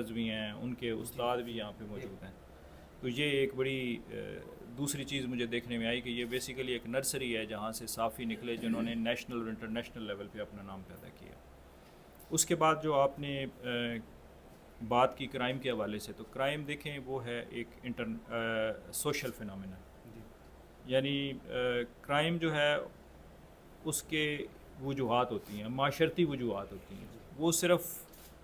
بھی ہیں، ان کے استاد بھی یہاں پہ موجود ہیں. تو یہ ایک بڑی دوسری چیز مجھے دیکھنے میں آئی کہ یہ بیسیکلی ایک نرسری ہے جہاں سے صافی نکلے جنہوں نے نیشنل اور انٹرنیشنل لیول پہ اپنا نام پیدا کیا. اس کے بعد جو آپ نے بات کی کرائم کے حوالے سے، تو کرائم دیکھیں وہ ہے ایک سوشل فینومینا. یعنی کرائم جو ہے اس کے وجوہات ہوتی ہیں، معاشرتی وجوہات ہوتی ہیں، وہ صرف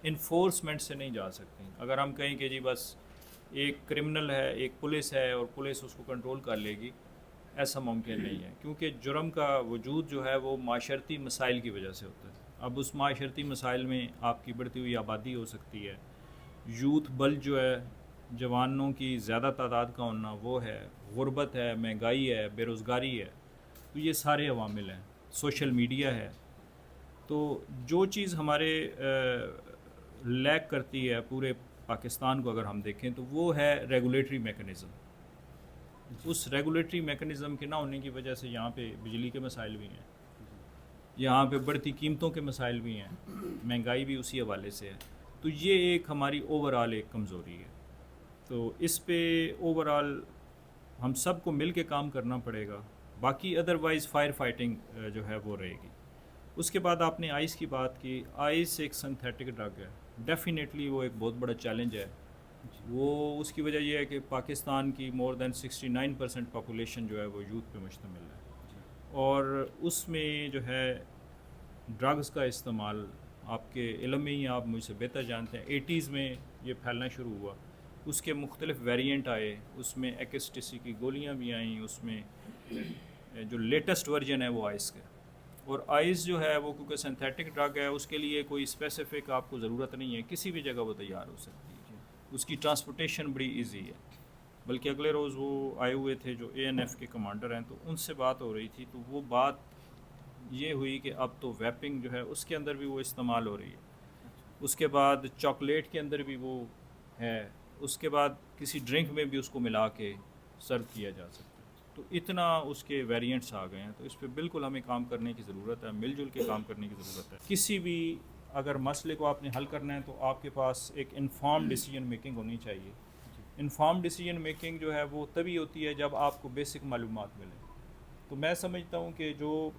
انفورسمنٹ سے نہیں جا سکتی. اگر ہم کہیں کہ جی بس ایک کرمنل ہے، ایک پولیس ہے اور پولیس اس کو کنٹرول کر لے گی، ایسا ممکن نہیں ہے، کیونکہ جرم کا وجود جو ہے وہ معاشرتی مسائل کی وجہ سے ہوتا ہے. اب اس معاشرتی مسائل میں آپ کی بڑھتی ہوئی آبادی ہو سکتی ہے، یوتھ بلج جو ہے، جوانوں کی زیادہ تعداد کا ہونا وہ ہے، غربت ہے، مہنگائی ہے، بے روزگاری ہے. تو یہ سارے عوامل ہیں، سوشل میڈیا ہے. تو جو چیز ہمارے لیک کرتی ہے پورے پاکستان کو اگر ہم دیکھیں تو وہ ہے ریگولیٹری میکنزم. اس ریگولیٹری میکنزم کے نہ ہونے کی وجہ سے یہاں پہ بجلی کے مسائل بھی ہیں، یہاں پہ بڑھتی قیمتوں کے مسائل بھی ہیں، مہنگائی بھی اسی حوالے سے ہے. تو یہ ایک ہماری اوور آل ایک کمزوری ہے. تو اس پہ اوور آل ہم سب کو مل کے کام کرنا پڑے گا. باقی ادروائز فائر فائٹنگ جو ہے وہ رہے گی. اس کے بعد آپ نے آئس کی بات کی. آئس ایک سنتھیٹک ڈرگ ہے، ڈیفینیٹلی وہ ایک بہت بڑا چیلنج ہے. وہ اس کی وجہ یہ ہے کہ پاکستان کی مور دین 69% پاپولیشن جو ہے وہ یوتھ پہ مشتمل ہے، اور اس میں جو ہے ڈرگز کا استعمال آپ کے علم میں ہی آپ مجھ سے بہتر جانتے ہیں. 80s میں یہ پھیلنا شروع ہوا، اس کے مختلف ویریئنٹ آئے، اس میں ایکسٹیسی کی گولیاں بھی آئیں، اس میں جو لیٹسٹ ورژن ہے وہ آئس کا. اور آئس جو ہے وہ کیونکہ سنتھیٹک ڈرگ ہے، اس کے لیے کوئی اسپیسیفک آپ کو ضرورت نہیں ہے، کسی بھی جگہ وہ تیار ہو سکتی ہے. اس کی ٹرانسپورٹیشن بڑی ایزی ہے. بلکہ اگلے روز وہ آئے ہوئے تھے جو ANF کے کمانڈر ہیں، تو ان سے بات ہو رہی تھی، تو وہ بات یہ ہوئی کہ اب تو ویپنگ جو ہے اس کے اندر بھی وہ استعمال ہو رہی ہے. اس کے بعد چاکلیٹ کے اندر بھی وہ ہے، اس کے بعد کسی ڈرنک میں بھی اس کو ملا کے سرو کیا جا سکتا ہے. تو اتنا اس کے ویریئنٹس آ گئے ہیں. تو اس پہ بالکل ہمیں کام کرنے کی ضرورت ہے، مل جل کے کام کرنے کی ضرورت ہے. کسی بھی اگر مسئلے کو آپ نے حل کرنا ہے تو آپ کے پاس ایک انفارم ڈیسیجن میکنگ ہونی چاہیے. انفارم ڈیسیجن میکنگ جو ہے وہ تبھی ہوتی ہے جب آپ کو بیسک معلومات ملیں. تو میں سمجھتا ہوں کہ جو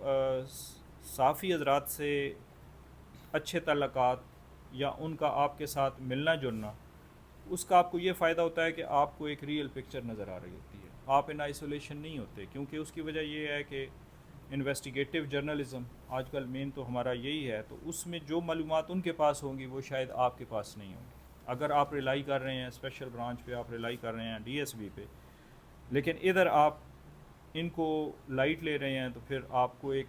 صحافی حضرات سے اچھے تعلقات یا ان کا آپ کے ساتھ ملنا جلنا، اس کا آپ کو یہ فائدہ ہوتا ہے کہ آپ کو ایک ریئل پکچر نظر آ رہی ہوتی ہے. آپ ان آئسولیشن نہیں ہوتے، کیونکہ اس کی وجہ یہ ہے کہ انویسٹیگیٹو جرنلزم آج کل مین تو ہمارا یہی ہے. تو اس میں جو معلومات ان کے پاس ہوں گی وہ شاید آپ کے پاس نہیں ہوں گی. اگر آپ ریلائی کر رہے ہیں اسپیشل برانچ پہ، آپ ریلائی کر رہے ہیں DSB پہ، لیکن ادھر آپ ان کو لائٹ لے رہے ہیں، تو پھر آپ کو ایک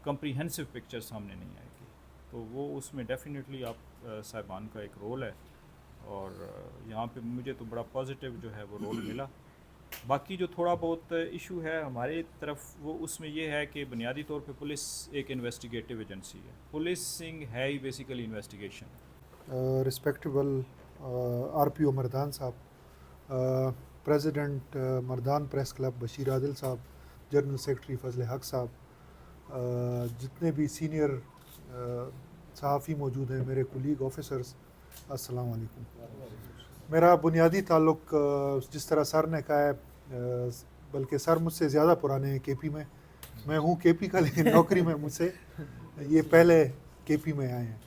کمپریہنسو پکچر سامنے نہیں آئے گی. تو وہ اس میں ڈیفینیٹلی آپ صاحبان کا ایک رول ہے، اور یہاں پہ مجھے تو بڑا پازیٹیو جو ہے وہ رول ملا. باقی جو تھوڑا بہت ایشو ہے ہماری طرف، وہ اس میں یہ ہے کہ بنیادی طور پہ پولیس ایک انویسٹیگیٹو ایجنسی ہے. پولیسنگ ہے ہی بیسیکلی انویسٹیگیشن. رسپیکٹیبل RPO مردان صاحب، پریزیڈنٹ مردان پریس کلب بشیر عادل صاحب، جنرل سیکرٹری فضل حق صاحب، جتنے بھی سینئر صحافی موجود ہیں، میرے کولیگ آفیسرز، السلام علیکم. میرا بنیادی تعلق جس طرح سر نے کہا ہے، بلکہ سر مجھ سے زیادہ پرانے ہیں KP میں ہوں KP کا، لیکن نوکری میں مجھ سے یہ پہلے KP میں آئے ہیں،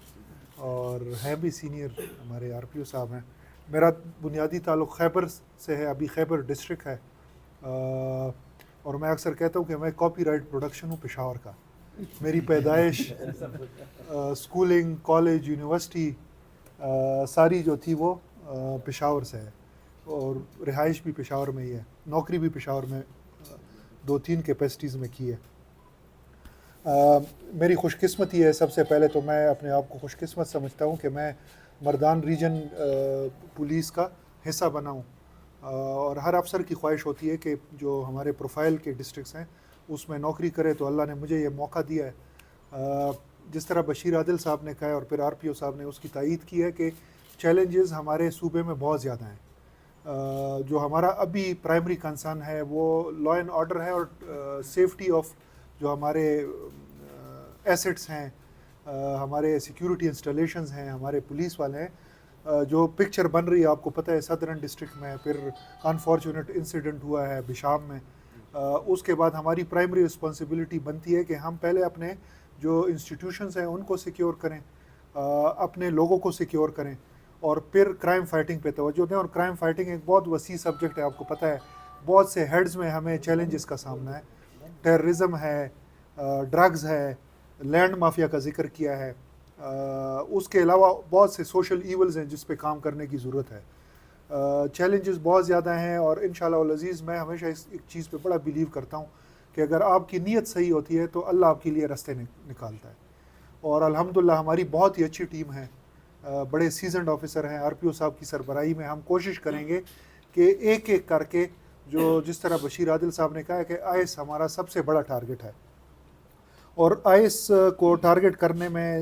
اور ہیں بھی سینئر ہمارے RPO صاحب ہیں. میرا بنیادی تعلق خیبر سے ہے، ابھی خیبر ڈسٹرکٹ ہے، اور میں اکثر کہتا ہوں کہ میں کاپی رائٹ پروڈکشن ہوں پشاور کا. میری پیدائش، اسکولنگ، کالج، یونیورسٹی ساری جو تھی وہ پشاور سے ہے، اور رہائش بھی پشاور میں ہی ہے، نوکری بھی پشاور میں 2-3 کیپیسٹیز میں کی ہے. میری خوش قسمتی ہے، سب سے پہلے تو میں اپنے آپ کو خوش قسمت سمجھتا ہوں کہ میں مردان ریجن پولیس کا حصہ بنا ہوں. اور ہر افسر کی خواہش ہوتی ہے کہ جو ہمارے پروفائل کے ڈسٹرکٹس ہیں اس میں نوکری کرے، تو اللہ نے مجھے یہ موقع دیا ہے. جس طرح بشیر عادل صاحب نے کہا ہے اور پھر RPO صاحب نے اس کی تائید کی ہے کہ چیلنجز ہمارے صوبے میں بہت زیادہ ہیں. جو ہمارا ابھی پرائمری کنسرن ہے وہ لا اینڈ آرڈر ہے، اور سیفٹی آف جو ہمارے ایسٹس ہیں، ہمارے سیکیورٹی انسٹالیشنز ہیں، ہمارے پولیس والے ہیں، جو پکچر بن رہی ہے آپ کو پتہ ہے صدرن ڈسٹرکٹ میں پھر انفارچونیٹ انسیڈنٹ ہوا ہے بشام میں، اس کے بعد ہماری پرائمری رسپانسبلٹی بنتی ہے کہ ہم پہلے اپنے جو انسٹیٹیوشنز ہیں ان کو سیکیور کریں، اپنے لوگوں کو سیکیور کریں، اور پھر کرائم فائٹنگ پہ توجہ دیں. اور کرائم فائٹنگ ایک بہت وسیع سبجیکٹ ہے، آپ کو پتہ ہے بہت سے ہیڈز میں ہمیں چیلنجز کا سامنا ہے. ٹیررزم ہے، ڈرگز ہے، لینڈ مافیا کا ذکر کیا ہے، اس کے علاوہ بہت سے سوشل ایولز ہیں جس پہ کام کرنے کی ضرورت ہے. چیلنجز بہت زیادہ ہیں، اور انشاءاللہ العزیز میں ہمیشہ اس ایک چیز پہ بڑا بلیو کرتا ہوں کہ اگر آپ کی نیت صحیح ہوتی ہے تو اللہ آپ کے لیے راستے نکالتا ہے. اور الحمدللہ ہماری بہت ہی اچھی ٹیم ہے، بڑے سیزنڈ آفیسر ہیں. آر پی او صاحب کی سربراہی میں ہم کوشش کریں گے کہ ایک ایک کر کے، جو جس طرح بشیر عادل صاحب نے کہا ہے کہ آئس ہمارا سب سے بڑا ٹارگٹ ہے، اور آئس کو ٹارگٹ کرنے میں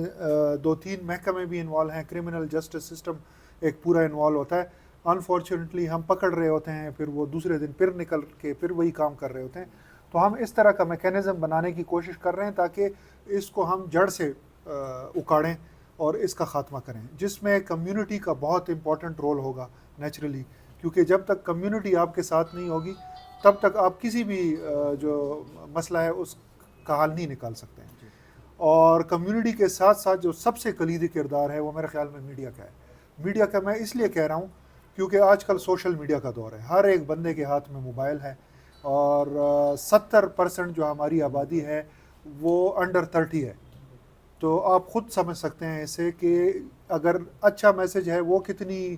2-3 محکمے بھی انوالو ہیں. کرمنل جسٹس سسٹم ایک پورا انوالو ہوتا ہے. انفارچونیٹلی ہم پکڑ رہے ہوتے ہیں، پھر وہ دوسرے دن پھر نکل کے پھر وہی کام کر رہے ہوتے ہیں. تو ہم اس طرح کا میکینزم بنانے کی کوشش کر رہے ہیں تاکہ اس کو ہم جڑ سے اکاڑیں اور اس کا خاتمہ کریں، جس میں کمیونٹی کا بہت امپورٹنٹ رول ہوگا نیچرلی، کیونکہ جب تک کمیونٹی آپ کے ساتھ نہیں ہوگی تب تک آپ کسی بھی جو مسئلہ ہے اس کا حل نہیں نکال سکتے ہیں. اور کمیونٹی کے ساتھ ساتھ جو سب سے کلیدی کردار ہے وہ میرے خیال میں میڈیا کا ہے. میڈیا کا میں اس لیے کہہ رہا ہوں کیونکہ آج کل سوشل میڈیا کا دور ہے، ہر ایک بندے کے ہاتھ میں موبائل ہے، اور 70% جو ہماری آبادی ہے وہ انڈر 30 ہے. تو آپ خود سمجھ سکتے ہیں اسے کہ اگر اچھا میسج ہے وہ کتنی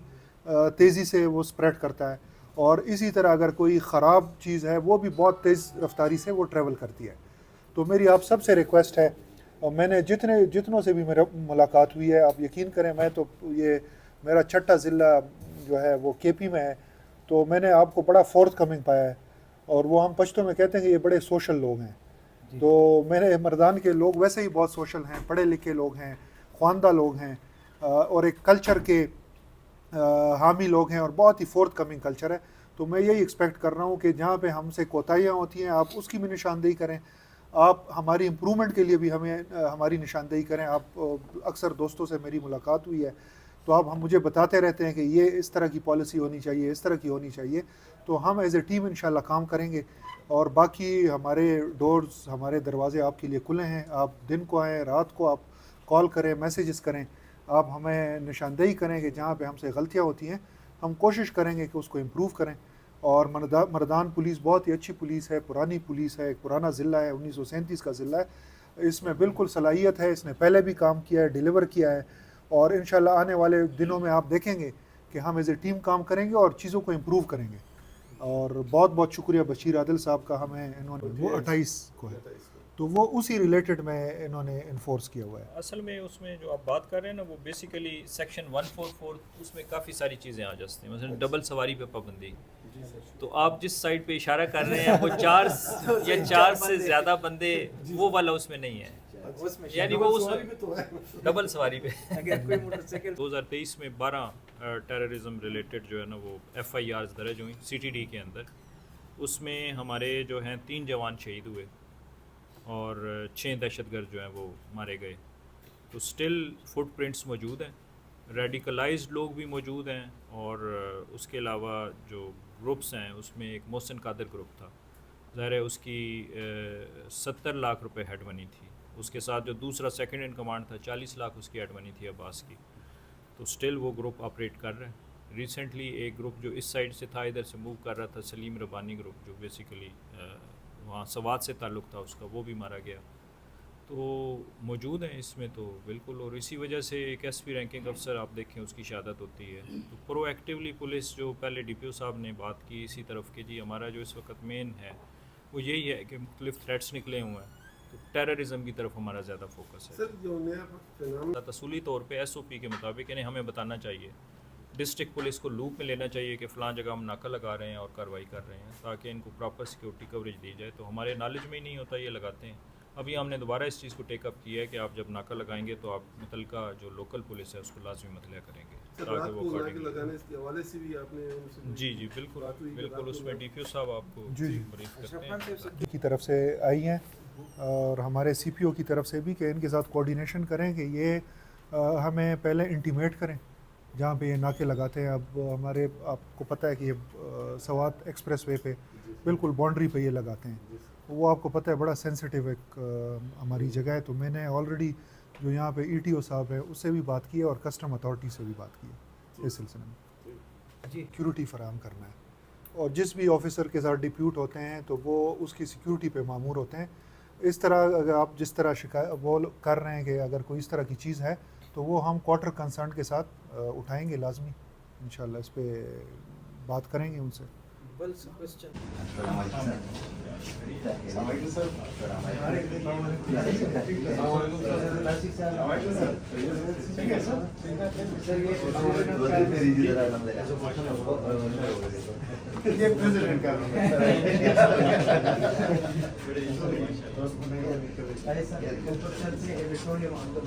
تیزی سے وہ سپریڈ کرتا ہے، اور اسی طرح اگر کوئی خراب چیز ہے وہ بھی بہت تیز رفتاری سے وہ ٹریول کرتی ہے. تو میری آپ سب سے ریکویسٹ ہے، اور میں نے جتنوں سے بھی میرا ملاقات ہوئی ہے، آپ یقین کریں میں تو یہ میرا چھٹا ضلع جو ہے وہ کے پی میں ہے، تو میں نے آپ کو بڑا فورتھ کمنگ پایا ہے. اور وہ ہم پشتوں میں کہتے ہیں کہ یہ بڑے سوشل لوگ ہیں. تو میرے مردان کے لوگ ویسے ہی بہت سوشل ہیں، پڑھے لکھے لوگ ہیں، خواندہ لوگ ہیں، اور ایک کلچر کے حامی لوگ ہیں، اور بہت ہی فورتھ کمنگ کلچر ہے. تو میں یہی ایکسپیکٹ کر رہا ہوں کہ جہاں پہ ہم سے کوتاہیاں ہوتی ہیں آپ اس کی بھی نشاندہی کریں، آپ ہماری امپرومنٹ کے لیے بھی ہمیں ہماری نشاندہی کریں. آپ اکثر دوستوں سے میری ملاقات ہوئی ہے تو آپ ہم مجھے بتاتے رہتے ہیں کہ یہ اس طرح کی پالیسی ہونی چاہیے، اس طرح کی ہونی چاہیے. تو ہم ایز اے ٹیم انشاءاللہ کام کریں گے، اور باقی ہمارے ڈورز، ہمارے دروازے آپ کے لیے کھلے ہیں. آپ دن کو آئیں، رات کو آپ کال کریں، میسیجز کریں، آپ ہمیں نشاندہی کریں کہ جہاں پہ ہم سے غلطیاں ہوتی ہیں ہم کوشش کریں گے کہ اس کو امپروو کریں. اور مردان پولیس بہت ہی اچھی پولیس ہے، پرانی پولیس ہے، ایک پرانا ضلع ہے، 1937 کا ضلع ہے. اس میں بالکل صلاحیت ہے، اس نے پہلے بھی کام کیا ہے، ڈیلیور کیا ہے، اور انشاءاللہ آنے والے دنوں میں آپ دیکھیں گے کہ ہم ایز اے ٹیم کام کریں گے اور چیزوں کو امپروو کریں گے. اور بہت بہت شکریہ بشیر عادل صاحب کا، ہمیں انہوں نے وہ 28 کو ہے تو وہ اسی ریلیٹڈ میں انہوں نے انفورس کیا ہوا ہے. اصل میں اس میں جو آپ بات کر رہے ہیں نا وہ بیسیکلی سیکشن 144 اس میں کافی ساری چیزیں آ جاتی ہیں، مثلا ڈبل سواری پہ پابندی. تو آپ جس سائڈ پہ اشارہ کر رہے ہیں وہ 4 سے زیادہ بندے، وہ والا اس میں نہیں ہے، یعنی وہ اس ڈبل سواری پہ. 2023 میں 12 ٹیررزم ریلیٹڈ جو ہے نا وہ ایف آئی آرز درج ہوئیں سی ٹی ڈی کے اندر. اس میں ہمارے جو ہیں 3 جوان شہید ہوئے اور 6 دہشت گرد جو ہیں وہ مارے گئے. تو سٹل فٹ پرنٹس موجود ہیں، ریڈیکلائزڈ لوگ بھی موجود ہیں، اور اس کے علاوہ جو گروپس ہیں اس میں ایک محسن قادر گروپ تھا، ظاہر ہے اس کی 70 لاکھ روپے ہیڈ منی تھی. اس کے ساتھ جو دوسرا سیکنڈ ان کمانڈ تھا 40 لاکھ اس کی ہیڈ منی تھی عباس کی. تو سٹل وہ گروپ آپریٹ کر رہے ہیں. ریسنٹلی ایک گروپ جو اس سائڈ سے تھا ادھر سے موو کر رہا تھا، سلیم ربانی گروپ، جو بیسیکلی وہاں سوات سے تعلق تھا اس کا، وہ بھی مارا گیا. تو موجود ہیں اس میں تو بالکل. اور اسی وجہ سے ایک ایس پی رینکنگ افسر آپ دیکھیں اس کی شہادت ہوتی ہے. تو پرو ایکٹیولی پولیس، جو پہلے ڈی پی او صاحب نے بات کی اسی طرف کہ جی ہمارا جو اس وقت مین ہے وہ یہی ہے کہ مختلف تھریٹس نکلے ہوئے ہیں، تو ٹیررزم کی طرف ہمارا زیادہ فوکس ہے. تصولی طور پہ ایس او پی کے مطابق انہیں ہمیں بتانا چاہیے، ڈسٹرکٹ پولیس کو لوپ میں لینا چاہیے کہ فلاں جگہ ہم ناکہ لگا رہے ہیں اور کارروائی کر رہے ہیں، تاکہ ان کو پراپر سیکورٹی کوریج دی جائے. تو ہمارے نالج میں ہی نہیں ہوتا، یہ لگاتے ہیں. ابھی ہم نے دوبارہ اس چیز کو ٹیک اپ کیا ہے کہ آپ جب ناکہ لگائیں گے تو آپ متعلقہ جو لوکل پولیس ہے اس کو لازمی مطلع کریں گے تاکہ وہ جی بالکل بالکل. اس میں ڈی پی او صاحب آپ کو بریف کرتے ہیں کی طرف سے آئی ہیں، اور ہمارے سی پی او کی طرف سے بھی کہ ان کے ساتھ کوآرڈینیشن کریں کہ یہ ہمیں پہلے انٹیمیٹ کریں جہاں پہ یہ ناکے لگاتے ہیں. اب ہمارے آپ کو پتہ ہے کہ یہ سوات ایکسپریس وے پہ بالکل باؤنڈری پہ یہ لگاتے ہیں. وہ آپ کو پتہ ہے بڑا سینسٹیو ایک ہماری جگہ ہے. تو میں نے آلریڈی جو یہاں پہ ای ٹی او صاحب ہے اس سے بھی بات کی ہے اور کسٹم اتھارٹی سے بھی بات کی ہے اس سلسلے میں. سیکیورٹی فراہم کرنا ہے اور جس بھی آفیسر کے ساتھ ڈپیوٹ ہوتے ہیں تو وہ اس کی سیکیورٹی پہ مامور ہوتے ہیں. اس طرح اگر آپ جس طرح وہ کر رہے ہیں کہ اگر کوئی اس طرح کی چیز ہے تو وہ ہم کوارٹر کنسرن کے ساتھ اٹھائیں گے لازمی انشاءاللہ. اس پہ بات کریں گے ان سے.